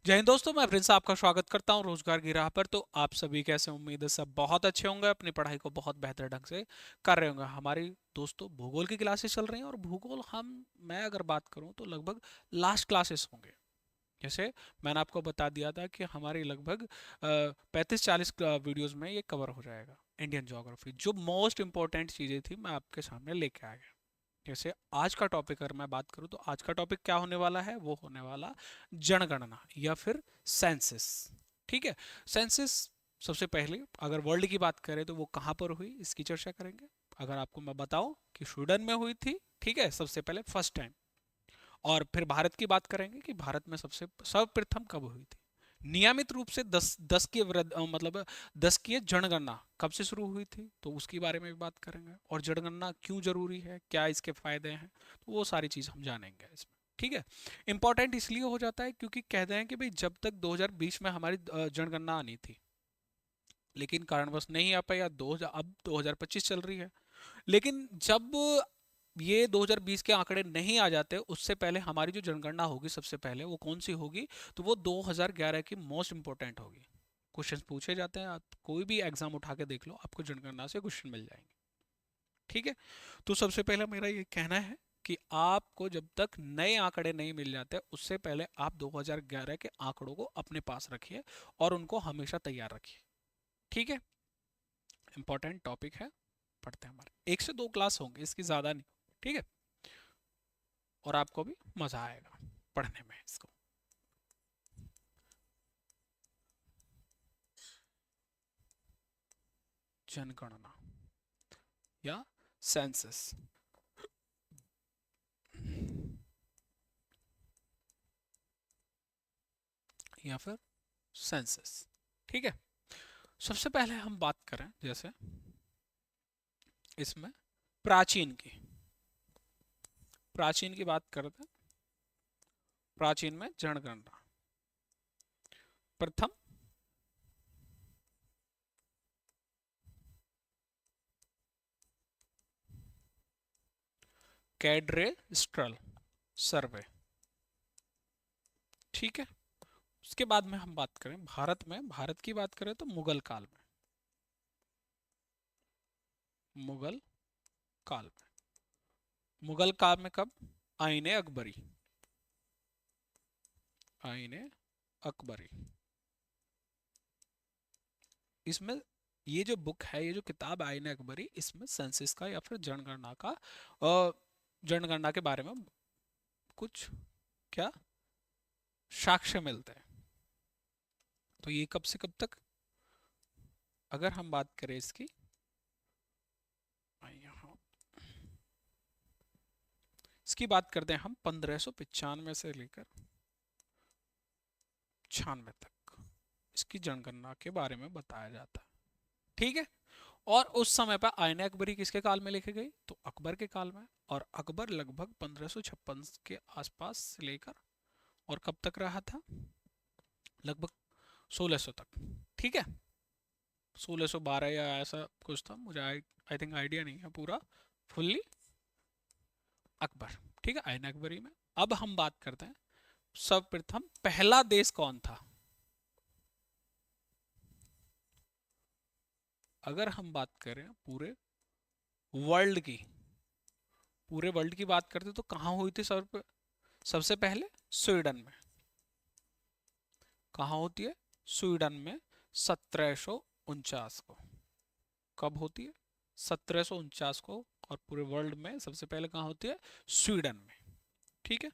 जय हिंद दोस्तों, मैं प्रिंस आपका स्वागत करता हूं रोजगार की राह पर। तो आप सभी कैसे, उम्मीद है सब बहुत अच्छे होंगे, अपनी पढ़ाई को बहुत बेहतर ढंग से कर रहे होंगे। हमारी दोस्तों भूगोल की क्लासेस चल रही हैं और भूगोल मैं अगर बात करूं तो लगभग लास्ट क्लासेस होंगे। जैसे मैंने आपको बता दिया था कि हमारी लगभग 35-40 वीडियोस में ये कवर हो जाएगा। इंडियन ज्योग्राफी जो मोस्ट इंपॉर्टेंट चीज़ें थी मैं आपके सामने लेके आ गया। जैसे आज का टॉपिक अगर मैं बात करूं तो आज का टॉपिक क्या होने वाला है, वो होने वाला जनगणना या फिर सेंसस। ठीक है। सेंसस सबसे पहले अगर वर्ल्ड की बात करें तो वो कहाँ पर हुई इसकी चर्चा करेंगे। अगर आपको मैं बताऊं कि स्वीडन में हुई थी, ठीक है, सबसे पहले फर्स्ट टाइम। और फिर भारत की बात करेंगे कि भारत में सबसे सर्वप्रथम कब हुई थी। नियमित रूप से दस दस की मतलब 10 की जनगणना कब से शुरू हुई थी, तो उसके बारे में भी बात करेंगे। और जनगणना क्यों जरूरी है, क्या इसके फायदे हैं, तो वो सारी चीज हम जानेंगे इसमें। ठीक है। इंपॉर्टेंट इसलिए हो जाता है क्योंकि कहते हैं कि भाई जब तक 2020 में हमारी जनगणना आनी थी, लेकिन कारणवश नहीं आ पाई। अब 2025 चल रही है, लेकिन जब ये 2020 के आंकड़े नहीं आ जाते उससे पहले हमारी जो जनगणना होगी सबसे पहले वो कौन सी होगी, तो वो 2011 की मोस्ट इंपोर्टेंट होगी। क्वेश्चंस पूछे जाते हैं, आप कोई भी एग्जाम उठा के देख लो, आपको जनगणना से क्वेश्चन मिल जाएंगे। ठीक है। तो सबसे पहले मेरा ये कहना है कि आपको जब तक नए आंकड़े नहीं मिल जाते उससे पहले आप 2011 के आंकड़ों को अपने पास रखिए और उनको हमेशा तैयार रखिए। ठीक है। इंपॉर्टेंट टॉपिक है, पढ़ते हैं। हमारे 1 से 2 क्लास होंगे, इसकी ज्यादा नहीं। ठीक है। और आपको भी मजा आएगा पढ़ने में इसको। जनगणना या सेंसस या फिर सेंसस। ठीक है। सबसे पहले हम बात करें जैसे इसमें प्राचीन की प्राचीन की बात करते हैं। प्राचीन में जनगणना प्रथम कैड्रेस्ट्रल सर्वे। ठीक है। उसके बाद में हम बात करें भारत की बात करें तो मुगल काल में। मुगल काल में मुगल काल में कब? आईने अकबरी। आईने अकबरी। इसमें ये जो बुक है, ये जो किताब है आईने अकबरी, इसमें सेंसस का या फिर जनगणना का जनगणना के बारे में कुछ क्या साक्ष्य मिलते हैं। तो ये कब से कब तक, अगर हम बात करें इसकी, यहाँ इसकी बात करते हैं हम 1595 से लेकर 96 तक इसकी जनगणना के बारे में बताया जाता है। ठीक है। और उस समय पर आईने अकबरी किसके काल में लिखी गई, तो अकबर के काल में। और अकबर लगभग 1556 के आसपास से लेकर और कब तक रहा था, लगभग 1600 तक। ठीक है। 1612 या ऐसा कुछ था, मुझे आई थिंक आइडिया नहीं है पूरा फुल्ली। अकबर। ठीक है, आईने अकबरी में। अब हम बात करते हैं सर्वप्रथम पहला देश कौन था। अगर हम बात करें वर्ल्ड की पूरे वर्ल्ड की बात करते तो कहाँ हुई थी सबसे पहले? स्वीडन में। कहाँ होती है? स्वीडन में 1749 को। कब होती है? 1749 को। और पूरे वर्ल्ड में सबसे पहले कहाँ होती है? स्वीडन में। ठीक है।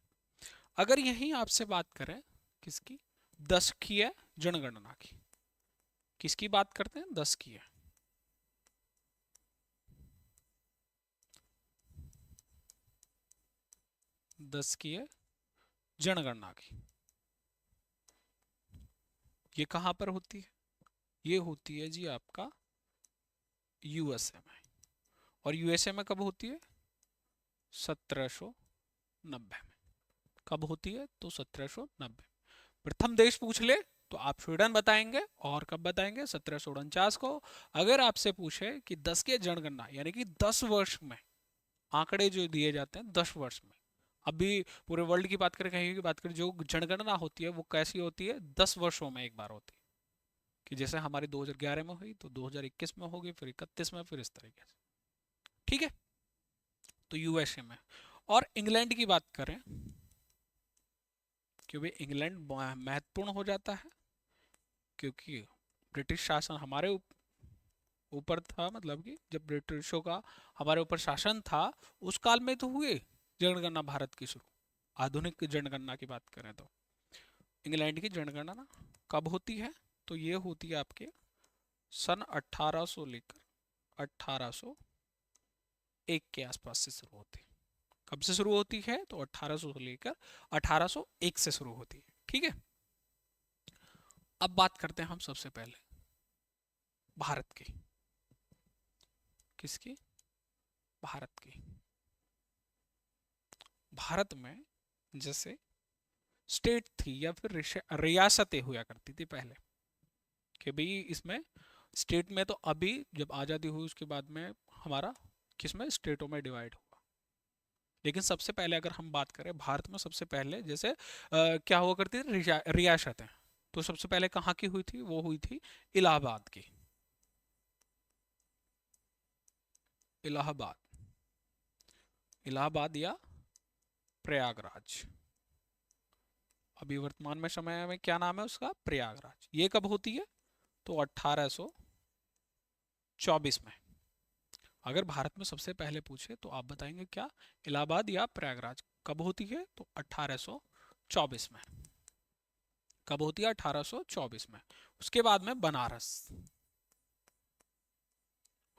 अगर यहीं आपसे बात करें किसकी, 10 की है जनगणना की, किसकी बात करते हैं? 10 की है। 10 की है जनगणना की। ये कहाँ पर होती है? ये होती है जी आपका यूएसए में। और यूएसए में कब होती है? 1790 में। कब होती है? तो 1790। प्रथम देश पूछ ले तो आप स्वीडन बताएंगे। और कब बताएंगे? 1749 को। अगर आपसे पूछे कि 10 के जनगणना यानी कि 10 वर्ष में, आंकड़े जो दिए जाते हैं 10 वर्ष में, अभी पूरे वर्ल्ड की बात करें, कहीं की बात करें, जो जनगणना होती है वो कैसी होती है, 10 वर्षों में एक बार होती है। कि जैसे हमारी 2011 में हुई तो 2021 में होगी, फिर 31 में, फिर इस तरीके से। ठीक है। तो यूएसए में। और इंग्लैंड की बात करें, क्योंकि इंग्लैंड महत्वपूर्ण हो जाता है, क्योंकि ब्रिटिश शासन हमारे ऊपर था, मतलब कि जब ब्रिटिशों का हमारे ऊपर शासन था, उस काल में तो हुए जनगणना भारत की शुरू। आधुनिक जनगणना की बात करें तो इंग्लैंड की जनगणना कब होती है, तो ये होती है आपके सन 1800 लेकर 1801 के आसपास से शुरू होती है। कब से शुरू होती है, तो 1800 से लेकर 1801 से शुरू होती है। ठीक है। अब बात करते हैं हम सबसे पहले भारत की। किसकी? भारत की। भारत में जैसे स्टेट थी या फिर रियासतें हुआ करती थी पहले, कि भाई इसमें स्टेट में तो अभी जब आज़ादी हुई उसके बाद में हमारा किसमें स्टेटों में डिवाइड हुआ। लेकिन सबसे पहले अगर हम बात करें भारत में, सबसे पहले जैसे क्या हुआ करती थी, रियासतें। तो सबसे पहले कहाँ की हुई थी, वो हुई थी इलाहाबाद की। इलाहाबाद। इलाहाबाद या प्रयागराज। अभी वर्तमान में समय में क्या नाम है उसका, प्रयागराज। ये कब होती है, तो 1824 में। अगर भारत में सबसे पहले पूछे तो आप बताएंगे क्या, इलाहाबाद या प्रयागराज। कब होती है, तो 1824 में। कब होती है, 1824 में। उसके बाद में बनारस।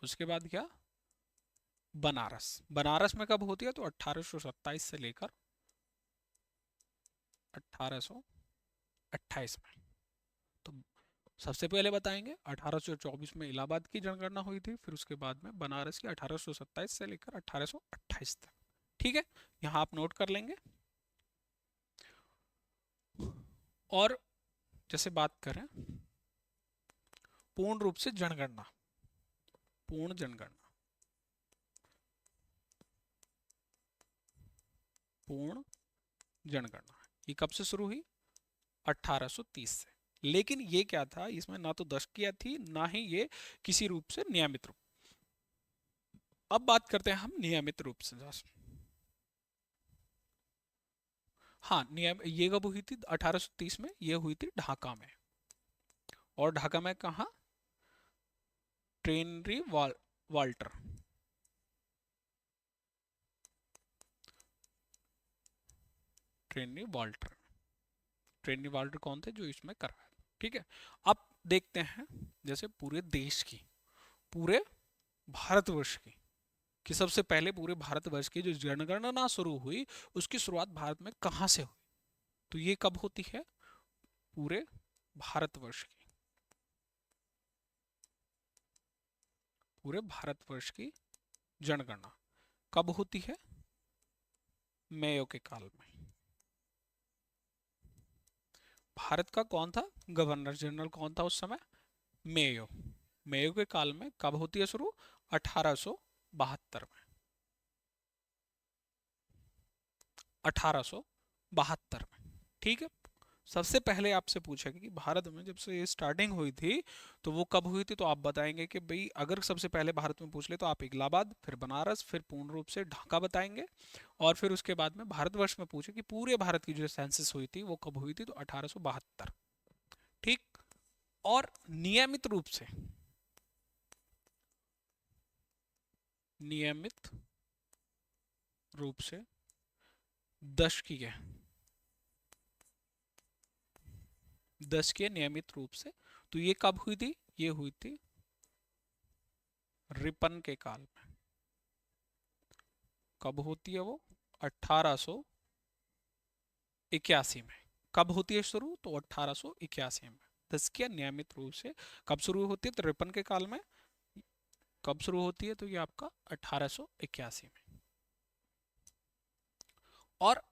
उसके बाद क्या, बनारस। बनारस में कब होती है, तो 1827 से लेकर 1828 में। तो सबसे पहले बताएंगे 1824 में इलाहाबाद की जनगणना हुई थी, फिर उसके बाद में बनारस की 1827 से लेकर 1828 तक। ठीक है। यहाँ आप नोट कर लेंगे। और जैसे बात करें पूर्ण रूप से जनगणना, पूर्ण जनगणना, पूर्ण जनगणना ये कब से शुरू हुई, 1830 से। लेकिन ये क्या था, इसमें ना तो दशकीय थी, ना ही ये किसी रूप से नियमित रूप। अब बात करते हैं हम नियमित रूप से। हाँ, नियम ये कब हुई थी, 1830 में। ये हुई थी ढाका में। और ढाका में कहाँ, ट्रेनरी वाल्टर। ट्रेनरी वाल्टर। ट्रेनरी वाल्टर कौन थे, जो इसमें करवाया। ठीक है। अब देखते हैं जैसे पूरे देश की, पूरे भारतवर्ष की, कि सबसे पहले पूरे भारतवर्ष की जो जनगणना शुरू हुई, उसकी शुरुआत भारत में कहाँ से हुई। तो ये कब होती है, पूरे भारतवर्ष की, पूरे भारतवर्ष की जनगणना कब होती है, मेयो के काल में। भारत का कौन था गवर्नर जनरल, कौन था उस समय, मेयो। मेयो के काल में कब होती है शुरू, 1872 में। 1872 में। ठीक है। सबसे पहले आपसे पूछेगा कि भारत में जब से ये स्टार्टिंग हुई थी, तो वो कब हुई थी, तो आप बताएंगे कि भाई अगर सबसे पहले भारत में पूछ ले तो आप इलाहाबाद, फिर बनारस, फिर पूर्ण रूप से ढाका बताएंगे। और फिर उसके बाद में भारतवर्ष में पूछे कि पूरे भारत की जो सेंसस हुई थी वो कब हुई थी, तो 1872। ठीक। और नियमित रूप से, नियमित रूप से दशकीय, दशकीय नियमित रूप से, तो ये कब हुई थी, ये हुई थी रिपन के काल में। कब होती है वो, 1881 में। कब होती है शुरू, तो 1881 में। दशकीय नियमित रूप से कब शुरू होती है, तो रिपन के काल में। कब शुरू होती है, तो ये आपका 1881 में। और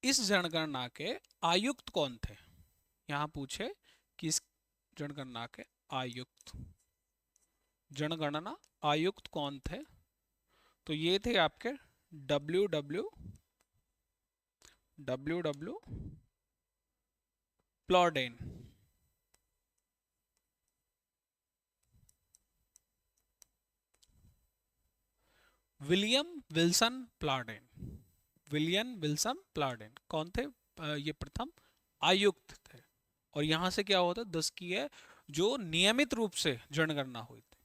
इस जनगणना के आयुक्त कौन थे, यहां पूछे कि इस जनगणना के आयुक्त, जनगणना आयुक्त कौन थे, तो ये थे आपके WW W Plowden. William Wilson Plowden. William Wilson Plowden कौन थे? ये प्रथम आयुक्त थे। और यहां से क्या होता है 10 की है जो नियमित रूप से जनगणना हुई थी,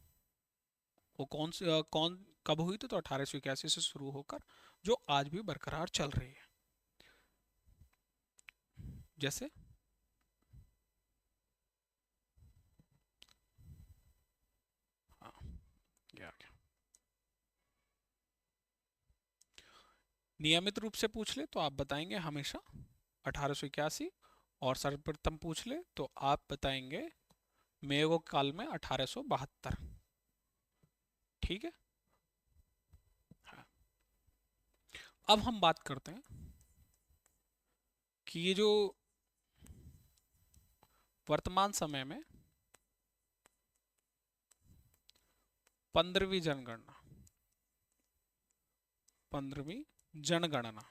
वो कौन से कौन कब हुई थी? तो 1881 से शुरू होकर जो आज भी बरकरार चल रही है। जैसे हाँ, ये आ गया। नियमित रूप से पूछ ले तो आप बताएंगे हमेशा 1881, और सर्वप्रथम पूछ ले तो आप बताएंगे मेयो काल में 1872। ठीक है। हाँ। अब हम बात करते हैं कि ये जो वर्तमान समय में 15वीं जनगणना, 15वीं जनगणना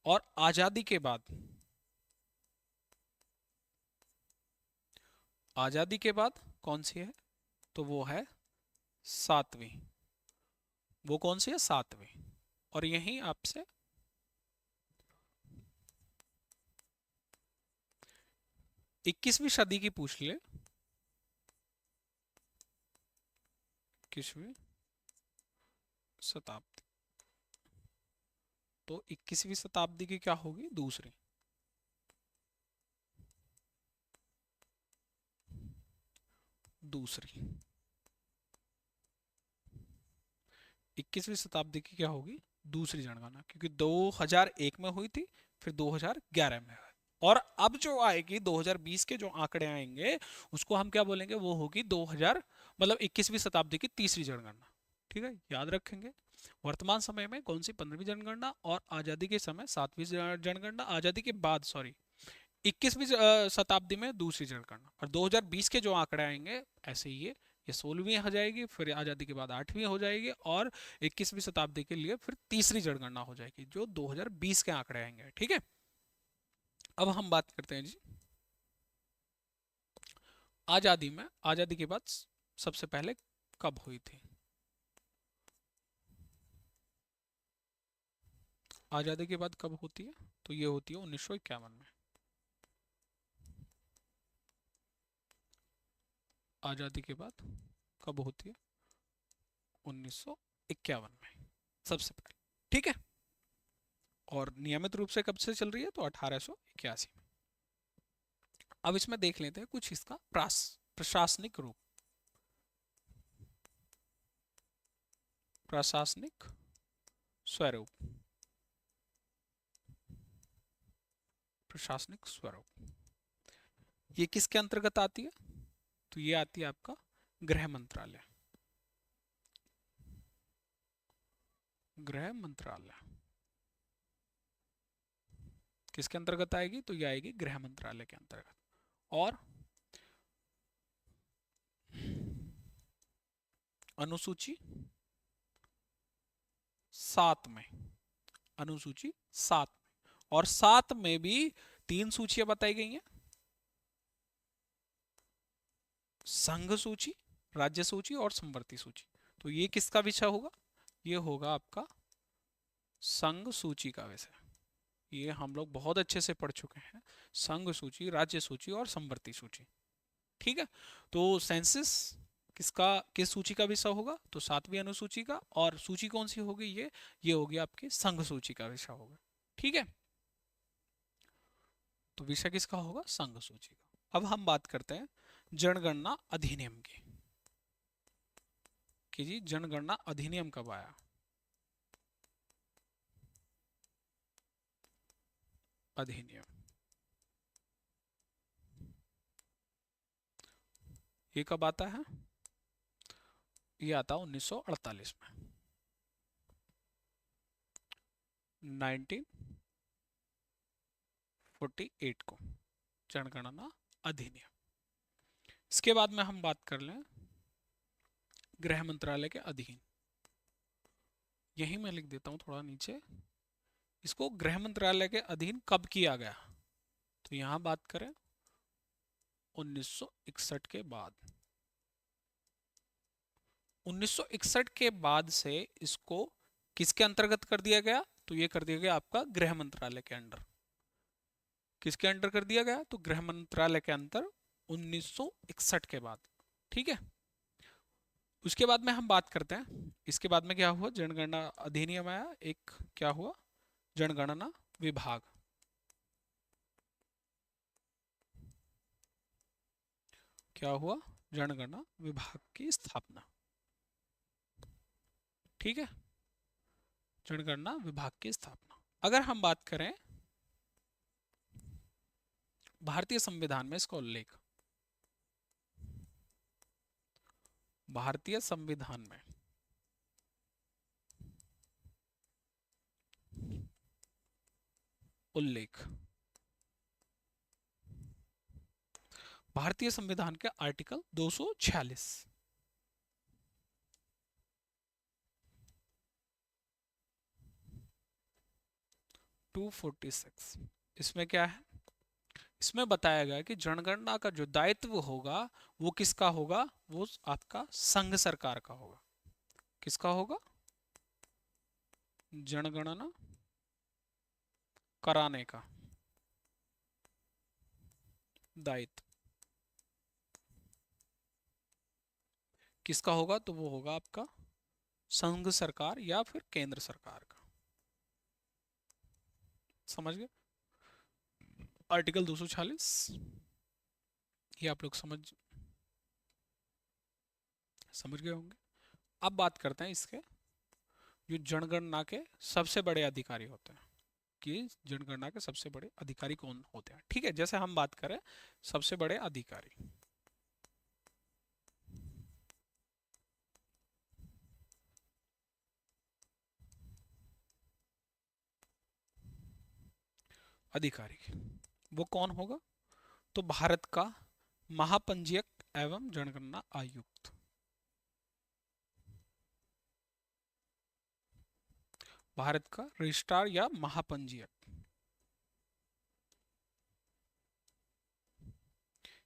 और आजादी के बाद, आजादी के बाद कौन सी है? तो वो है 7वीं। वो कौन सी है? 7वीं। और यहीं आपसे 21वीं सदी की पूछ ले। 21वीं शताब्दी, तो 21वीं शताब्दी की क्या होगी? दूसरी। दूसरी 21वीं शताब्दी की क्या होगी? दूसरी जनगणना, क्योंकि 2001 में हुई थी, फिर 2011 में हुई। और अब जो आएगी 2020 के जो आंकड़े आएंगे उसको हम क्या बोलेंगे? वो होगी 2000 मतलब 21वीं शताब्दी की तीसरी जनगणना। ठीक है, याद रखेंगे। वर्तमान समय में कौन सी? 15वीं जनगणना। और आजादी के समय 7वीं जनगणना। आजादी के बाद सॉरी 21वीं शताब्दी में दूसरी जनगणना। और 2020 के जो आंकड़े आएंगे ऐसे ही ये 16वीं हो जाएगी, फिर आजादी के बाद 8वीं हो जाएगी, और 21वीं शताब्दी के लिए फिर तीसरी जनगणना हो जाएगी जो 2020 के आंकड़े आएंगे। ठीक है। अब हम बात करते हैं जी आजादी में। आजादी के बाद सबसे पहले कब हुई थी? आजादी के बाद कब होती है? तो ये होती है 1951 में। आजादी के बाद कब होती है? 1951 में सबसे पहले। ठीक है। और नियमित रूप से कब से चल रही है? तो 1881 में। अब इसमें देख लेते हैं कुछ इसका प्रशासनिक रूप। प्रशासनिक स्वरूप। प्रशासनिक स्वरूप ये किसके अंतर्गत आती है? तो ये आती है आपका गृह मंत्रालय। गृह मंत्रालय किसके अंतर्गत आएगी? तो ये आएगी गृह मंत्रालय के अंतर्गत। और अनुसूची 7 में, अनुसूची 7 में, और 7 में भी 3 सूचियां बताई गई हैं। संघ सूची, राज्य सूची और संवर्ती सूची। तो ये किसका विषय होगा? ये होगा आपका संघ सूची का विषय। ये हम लोग बहुत अच्छे से पढ़ चुके हैं। संघ सूची, राज्य सूची और संवर्ती सूची। ठीक है। तो सेंसस किसका, किस सूची का विषय होगा? तो 7वीं अनुसूची का। और सूची कौन सी होगी? ये होगी आपकी संघ सूची का विषय होगा। ठीक है। तो विषय किसका होगा? संघ सूची का। अब हम बात करते हैं जनगणना अधिनियम की, कि जी जनगणना अधिनियम कब आया? अधिनियम ये कब आता है? ये आता है 1948 में। 1948 को जनगणना अधिनियम। इसके बाद में हम बात कर लें गृह मंत्रालय के अधीन। यही मैं लिख देता हूं थोड़ा नीचे इसको गृह मंत्रालय के अधीन कब किया गया? तो यहां बात करें 1961 के बाद। 1961 के बाद से इसको किसके अंतर्गत कर दिया गया? तो ये कर दिया गया आपका गृह मंत्रालय के अंडर। किसके अंडर कर दिया गया? तो गृह मंत्रालय के अंदर 1961 के बाद। ठीक है। उसके बाद में हम बात करते हैं, इसके बाद में क्या हुआ? जनगणना अधिनियम आया एक, क्या हुआ? जनगणना विभाग। क्या हुआ? जनगणना विभाग की स्थापना। ठीक है, जनगणना विभाग की स्थापना। अगर हम बात करें भारतीय संविधान में इसका उल्लेख, भारतीय संविधान में उल्लेख, भारतीय संविधान के आर्टिकल 246, 246, इसमें क्या है? इसमें बताया गया कि जनगणना का जो दायित्व होगा वो किसका होगा? वो आपका संघ सरकार का होगा। किसका होगा? जनगणना कराने का दायित्व किसका होगा? तो वो होगा आपका संघ सरकार या फिर केंद्र सरकार का। समझ गए? आर्टिकल 246 ये आप लोग समझ समझ गए होंगे। अब बात करते हैं इसके जो जनगणना के सबसे बड़े अधिकारी होते हैं, कि जनगणना के सबसे बड़े अधिकारी कौन होते हैं। ठीक है, जैसे हम बात करें सबसे बड़े अधिकारी, अधिकारी वो कौन होगा? तो भारत का महापंजीयक एवं जनगणना आयुक्त, भारत का रजिस्ट्रार या महापंजीयक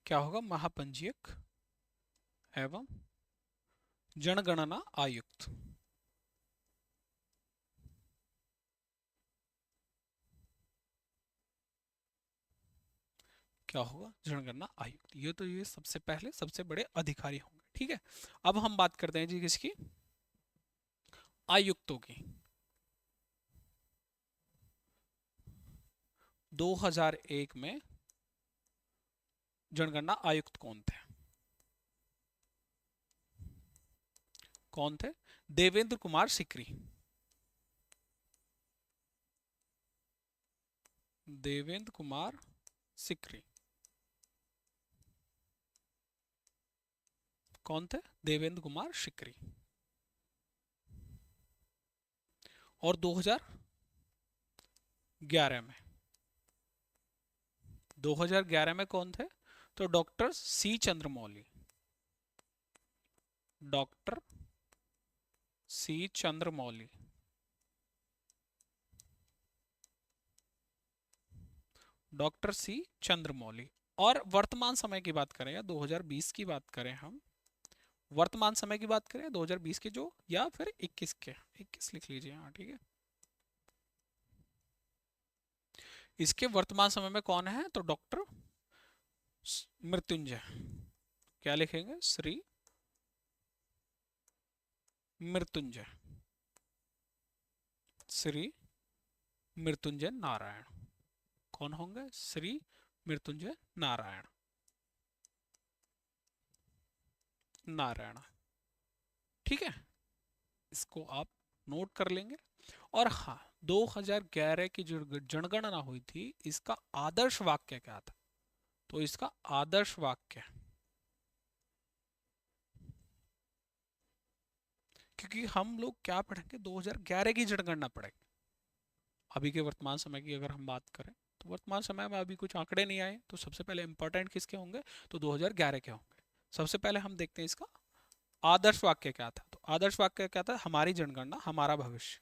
क्या होगा? महापंजीयक एवं जनगणना आयुक्त। क्या होगा? जनगणना आयुक्त। ये तो ये सबसे पहले सबसे बड़े अधिकारी होंगे। ठीक है, अब हम बात करते हैं जी किसकी? आयुक्तों की। 2001 में जनगणना आयुक्त कौन थे? कौन थे? देवेंद्र कुमार सिकरी। देवेंद्र कुमार सिकरी कौन थे? देवेंद्र कुमार सिकरी। और 2011 में, 2011 में कौन थे? तो doctor C Chandramouli, doctor C Chandramouli, doctor C Chandramouli. और वर्तमान समय की बात करें या 2020 की बात करें, हम वर्तमान समय की बात करें 2020 के जो, या फिर 21 के, 21 लिख लीजिए। हाँ ठीक है, इसके वर्तमान समय में कौन है? तो डॉक्टर मृत्युंजय। क्या लिखेंगे? श्री मृत्युंजय, श्री मृत्युंजय नारायण। कौन होंगे? श्री मृत्युंजय नारायण, नारायण। ठीक है, इसको आप नोट कर लेंगे। और हाँ, 2011 की जो जनगणना हुई थी, इसका आदर्श वाक्य क्या था? तो इसका आदर्श वाक्य, क्योंकि हम लोग क्या पढ़ेंगे? 2011 की जनगणना पढ़ेंगे। अभी के वर्तमान समय की अगर हम बात करें तो वर्तमान समय में अभी कुछ आंकड़े नहीं आए, तो सबसे पहले इंपॉर्टेंट किसके होंगे? तो 2011 के होंगे। सबसे पहले हम देखते हैं इसका आदर्श वाक्य क्या था। तो आदर्श वाक्य क्या था? हमारी जनगणना हमारा भविष्य।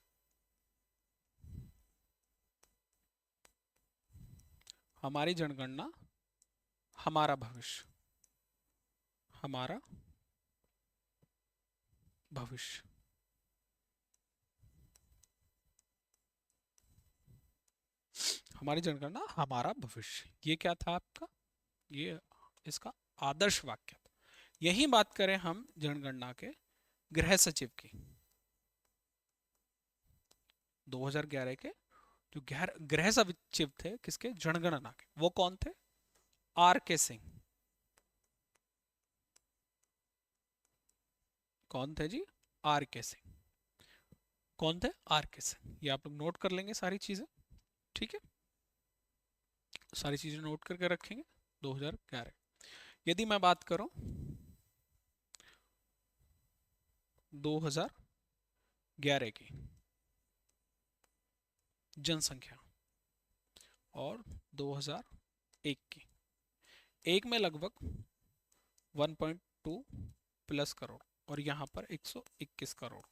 हमारी जनगणना हमारा भविष्य, हमारा भविष्य। हमारी जनगणना हमारा भविष्य, ये क्या था आपका, ये इसका आदर्श वाक्य था। यही बात करें हम जनगणना के गृह सचिव की, 2011 के जो गृह सचिव थे किसके, जनगणना के, वो कौन थे, आर के सिंह। कौन थे जी, आर के सिंह। कौन थे, आर के सिंह। ये आप लोग नोट कर लेंगे सारी चीजें, ठीक है, सारी चीजें नोट करके रखेंगे। 2011, यदि मैं बात करूं 2011 की जनसंख्या और 2001 की, एक में लगभग 1.2 प्लस करोड़ और यहाँ पर 121 करोड़।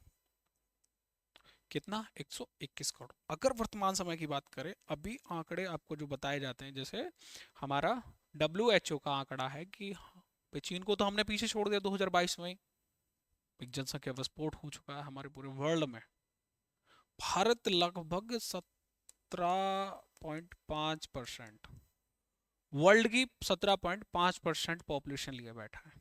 कितना, 121 करोड़। अगर वर्तमान समय की बात करें, अभी आंकड़े आपको जो बताए जाते हैं, जैसे हमारा WHO का आंकड़ा है कि चीन को तो हमने पीछे छोड़ दिया 2022 में, एक जनसंख्या विस्फोट हो चुका है हमारे पूरे वर्ल्ड में। भारत लगभग 17.5%, वर्ल्ड की 17.5% पॉपुलेशन लिए बैठा है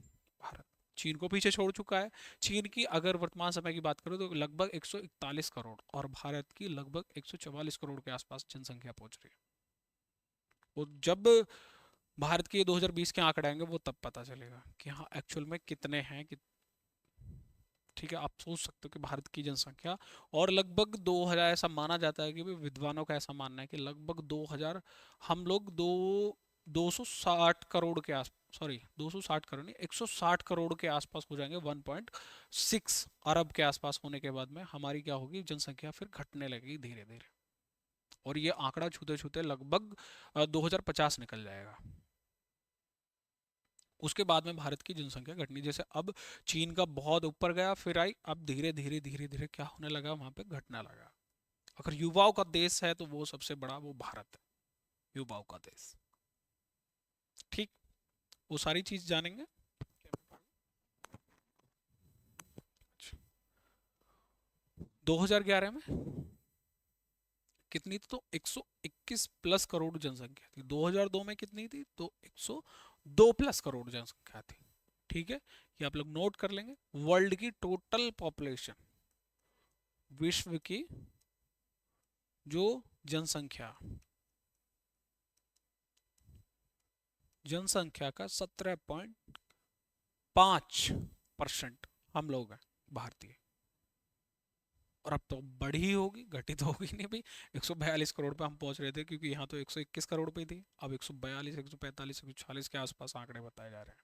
भारत, चीन को पीछे छोड़ चुका है। चीन की अगर वर्तमान समय की बात करें तो लगभग 141 करोड़ और भारत की लगभग 144 करोड़ के आसपास जनसंख्या पहुंच रही है। वो जब भारत के 2020 के आंकड़े आएंगे वो तब पता चलेगा कि हाँ एक्चुअल में कितने हैं कि, ठीक है, आप सोच सकते हो कि भारत की जनसंख्या और लगभग 2000, ऐसा माना जाता है कि भी विद्वानों का ऐसा मानना है कि लगभग 2000, हम लोग 260 करोड़ के आस, सॉरी 260 करोड़ नहीं, 160 करोड़ के आसपास हो जाएंगे, 1.6 अरब के आसपास होने के बाद में हमारी क्या होगी, जनसंख्या फिर घटने लगेगी धीरे धीरे, और ये आंकड़ा छूते छूते लगभग 2050 निकल जाएगा। उसके बाद में भारत की जनसंख्या घटनी, जैसे अब चीन का बहुत ऊपर गया फिर आई, अब धीरे धीरे धीरे धीरे क्या होने लगा, वहां पे घटना लगा। अगर युवाओं का देश है तो वो सबसे बड़ा वो भारत है, युवाओं का देश, ठीक। वो सारी चीज जानेंगे। 2011 में कितनी थी, तो 121 प्लस करोड़ जनसंख्या थी। 2002 में कितनी थी, तो 102 प्लस करोड़ जनसंख्या थी, ठीक है। ये आप लोग नोट कर लेंगे। वर्ल्ड की टोटल पॉपुलेशन, विश्व की जो जनसंख्या, जनसंख्या का 17.5% हम लोग हैं भारतीय, और अब तो बढ़ी होगी, घटी तो होगी नहीं भाई। 142 करोड़ पे हम पहुंच रहे थे, क्योंकि यहाँ तो 121 करोड़ पे थी, अब 142, 145, 146 के आसपास आंकड़े बताए जा रहे हैं।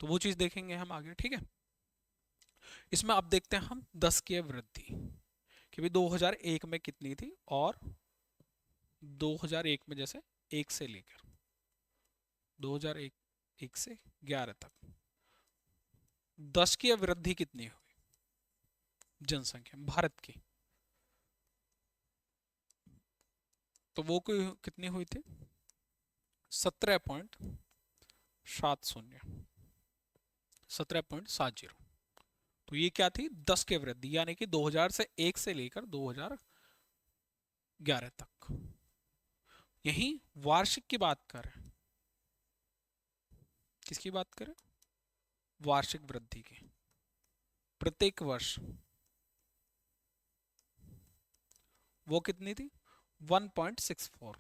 तो वो चीज देखेंगे हम आगे, ठीक है। इसमें अब देखते हैं हम 10 की वृद्धि, कि भाई 2001 में कितनी थी, और 2001 में जैसे एक से लेकर 2001 एक से 11 तक 10 की वृद्धि कितनी हुई जनसंख्या भारत की, तो वो कितनी हुई थी, 17.70, 17.70। तो ये क्या थी, 10 की वृद्धि, यानी कि 2000 से 1 से लेकर 2011 तक। यही वार्षिक की बात करें, किसकी बात करें, वार्षिक वृद्धि की, प्रत्येक वर्ष वो कितनी थी, 1.64,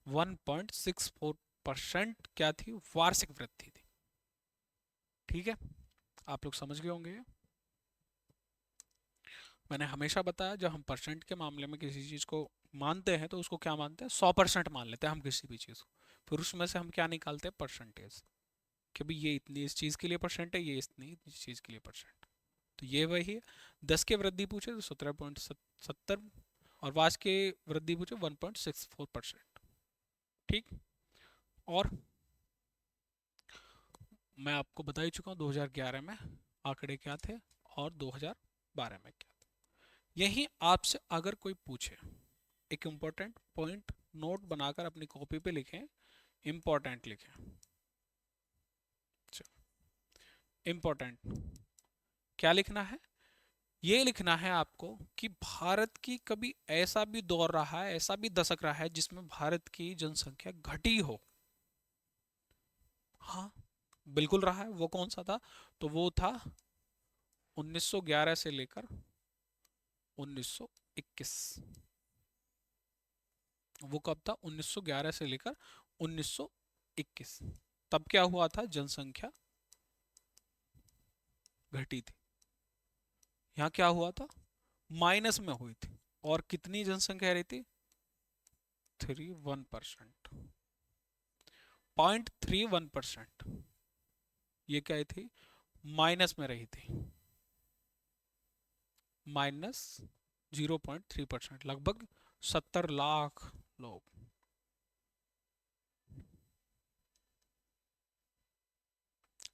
1.64% क्या थी, वार्षिक वृद्धि थी, ठीक है। आप लोग समझ गए होंगे। मैंने हमेशा बताया, जब हम परसेंट के मामले में किसी चीज़ को मानते हैं तो उसको क्या मानते हैं, 100% मान लेते हैं हम किसी भी चीज़ को, फिर उसमें से हम क्या निकालते हैं, परसेंटेज, कि भाई ये इतनी इस चीज़ के लिए परसेंट है, ये इतनी इस चीज़ के लिए परसेंट। तो ये वही है। 10 की वृद्धि पूछे तो 17.70, और वार्ष की वृद्धि पूछे 1.64%, ठीक। और मैं आपको बता ही चुका हूँ 2011 में आंकड़े क्या थे और 2012 में क्या थे। यही आपसे अगर कोई पूछे, एक इंपॉर्टेंट पॉइंट नोट बनाकर अपनी कॉपी पे लिखें, इंपॉर्टेंट लिखें, इंपॉर्टेंट क्या लिखना है? ये लिखना है आपको कि भारत की कभी ऐसा भी दौर रहा है, ऐसा भी दशक रहा है जिसमें भारत की जनसंख्या घटी हो। हाँ, बिल्कुल रहा है। वो कौन सा था? तो वो था 1911 से लेकर 1921। वो कब था? 1911 से लेकर 1921। तब क्या हुआ था? जनसंख्या घटी थी। यहाँ क्या हुआ था? माइनस में हुई थी। और कितनी जनसंख्या रही थी? 31%। 0.31%। ये क्या थी? माइनस में रही थी। -0.3%, लगभग 70 लाख लोग।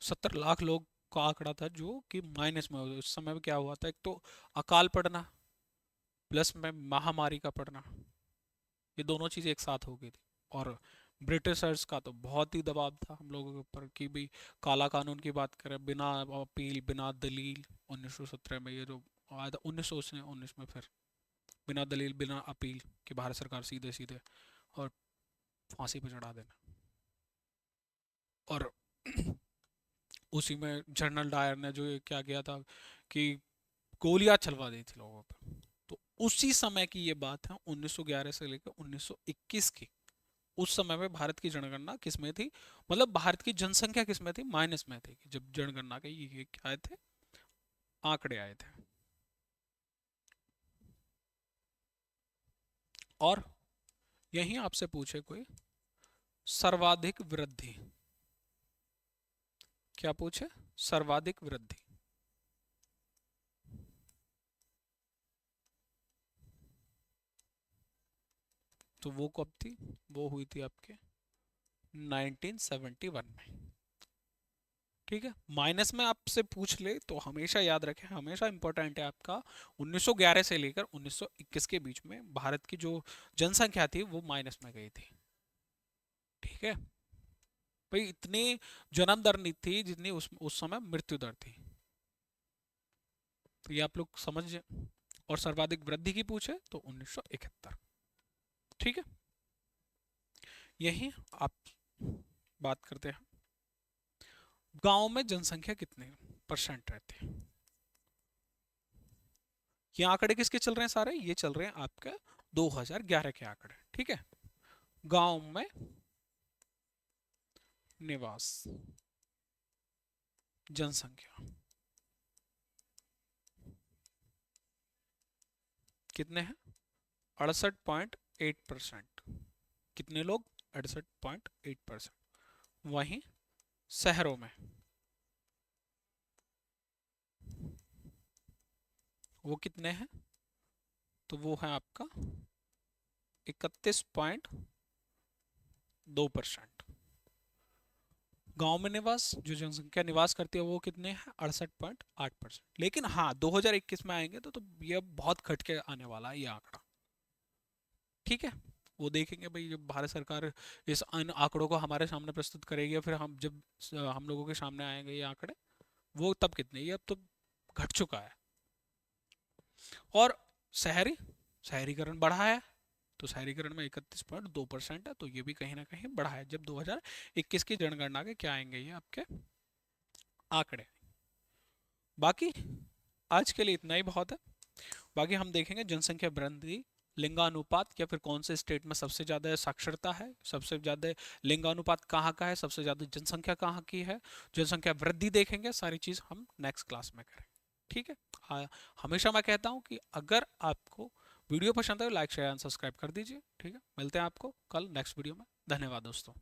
70 लाख लोग का आंकड़ा था जो कि माइनस में उस समय में क्या हुआ था? एक तो अकाल पड़ना, प्लस में महामारी का पड़ना, ये दोनों चीजें एक साथ हो गई थी। और ब्रिटिशर्स का तो बहुत ही दबाव था हम लोगों के ऊपर कि भी काला कानून की बात करें, बिना अपील बिना दलील। 1917 में ये जो आया था, 1919 में फिर बिना दलील बिना अपील कि भारत सरकार सीधे सीधे और फांसी पे चढ़ा देना। और उसी में जनरल डायर ने जो ये क्या किया था कि गोलियां चलवा दी थी लोगों पे। तो उसी समय की ये बात है, 1911 से लेकर 1921 की। उस समय में भारत की जनगणना किस में थी? मतलब भारत की जनसंख्या किस में थी? माइनस में थी, जब जनगणना के ये क्या आए थे? आंकड़े आए थे। और यही आपसे पूछे कोई सर्वाधिक वृद्धि, क्या पूछे? सर्वाधिक वृद्धि, तो वो कब थी? वो हुई थी आपके 1971 में। ठीक है, माइनस में आपसे पूछ ले तो हमेशा याद रखें, हमेशा इंपॉर्टेंट है आपका 1911 से लेकर 1921 के बीच में भारत की जो जनसंख्या थी वो माइनस में गई थी। ठीक है भाई, इतनी जन्म दर नहीं थी जितनी उस समय मृत्यु दर थी। तो ये आप लोग समझ जाए। और सर्वाधिक वृद्धि की पूछे तो 1971। ठीक है, यही आप बात करते हैं गांव में जनसंख्या कितने परसेंट रहती है। ये आंकड़े किसके चल रहे हैं? सारे ये चल रहे हैं आपके 2011 के आंकड़े। ठीक है, गांव में निवास जनसंख्या कितने हैं? 68.8%। कितने लोग? 68.8%। वहीं शहरों में वो कितने हैं? तो वो है आपका 31.2%। गांव में निवास जो जनसंख्या निवास करती है वो कितने हैं? 68.8%। लेकिन हाँ, 2021 में आएंगे तो ये बहुत घट के आने वाला है ये आंकड़ा। ठीक है, वो देखेंगे भाई जब भारत सरकार इस इन आंकड़ों को हमारे सामने प्रस्तुत करेगी, फिर हम जब हम लोगों के सामने आएंगे ये आंकड़े, वो तब कितने, ये अब तो घट चुका है। और शहरी शहरीकरण बढ़ा है, तो शहरीकरण में 31.2% है, तो ये भी कहीं ना कहीं बढ़ा है। जब 2021 की जनगणना के क्या आएंगे ये आपके आंकड़े। बाकी आज के लिए इतना ही बहुत है। बाकी हम देखेंगे जनसंख्या वृद्धि, लिंगानुपात, या फिर कौन से स्टेट में सबसे ज़्यादा साक्षरता है, सबसे ज़्यादा लिंगानुपात कहाँ का है, सबसे ज़्यादा जनसंख्या कहाँ की है, जनसंख्या वृद्धि देखेंगे। सारी चीज़ हम नेक्स्ट क्लास में करेंगे। ठीक है। हमेशा मैं कहता हूँ कि अगर आपको वीडियो पसंद है तो लाइक शेयर एंड सब्सक्राइब कर दीजिए। ठीक है, मिलते हैं आपको कल नेक्स्ट वीडियो में। धन्यवाद दोस्तों।